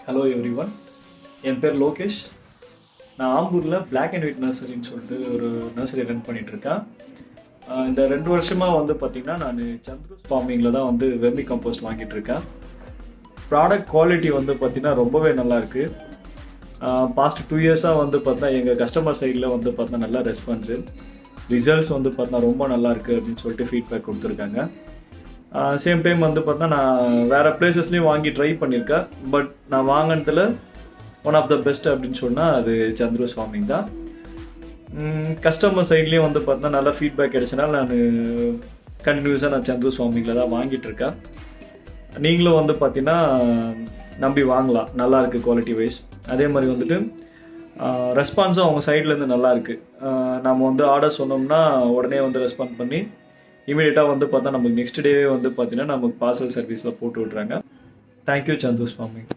Hello every one, என் பேர் லோகேஷ். நான் ஆம்பூரில் black and white நர்சரின்னு சொல்லிட்டு ஒரு நர்சரி ரன் பண்ணிகிட்ருக்கேன். இந்த 2 வருஷமாக வந்து பார்த்திங்கன்னா நான் சந்துருஸ் ஃபார்மிங்கில் தான் வந்து வெர்மி கம்போஸ்ட் வாங்கிட்டு இருக்கேன். ப்ராடக்ட் குவாலிட்டி வந்து பார்த்திங்கன்னா ரொம்பவே நல்லாயிருக்கு. பாஸ்ட் 2 இயர்ஸாக வந்து பார்த்தா எங்கள் கஸ்டமர் சைடில் வந்து பார்த்தா நல்ல ரெஸ்பான்ஸு, ரிசல்ட்ஸ் வந்து பார்த்தா ரொம்ப நல்லாயிருக்கு அப்படின்னு சொல்லிட்டு ஃபீட்பேக் கொடுத்துருக்காங்க. சேம் டைம் வந்து பார்த்தா நான் வேறு பிளேசஸ்லேயும் வாங்கி ட்ரை பண்ணியிருக்கேன். பட் நான் வாங்கினதில் ஒன் ஆஃப் த பெஸ்ட் அப்படின்னு சொன்னால் அது சந்துருஸ் ஃபார்மிங் தான். கஸ்டமர் சைட்லேயும் வந்து பார்த்தா நல்ல ஃபீட்பேக் கிடைச்சனால நான் கண்டினியூஸாக நான் சந்துருஸ் ஃபார்மிங்கில் தான் வாங்கிட்டுருக்கேன். நீங்களும் வந்து பார்த்தீங்கன்னா நம்பி வாங்கலாம், நல்லாயிருக்கு குவாலிட்டி வைஸ். அதே மாதிரி வந்துட்டு ரெஸ்பான்ஸும் அவங்க சைட்லேருந்து நல்லாயிருக்கு. நம்ம வந்து ஆர்டர் சொன்னோம்னா உடனே வந்து ரெஸ்பாண்ட் பண்ணி இமீடியட்டாக வந்து பார்த்தா நமக்கு நெக்ஸ்ட் டேவே வந்து பார்த்தீங்கன்னா நமக்கு பார்சல் சர்வீஸில் போட்டு விட்றாங்க. Thank you Chandru's farming.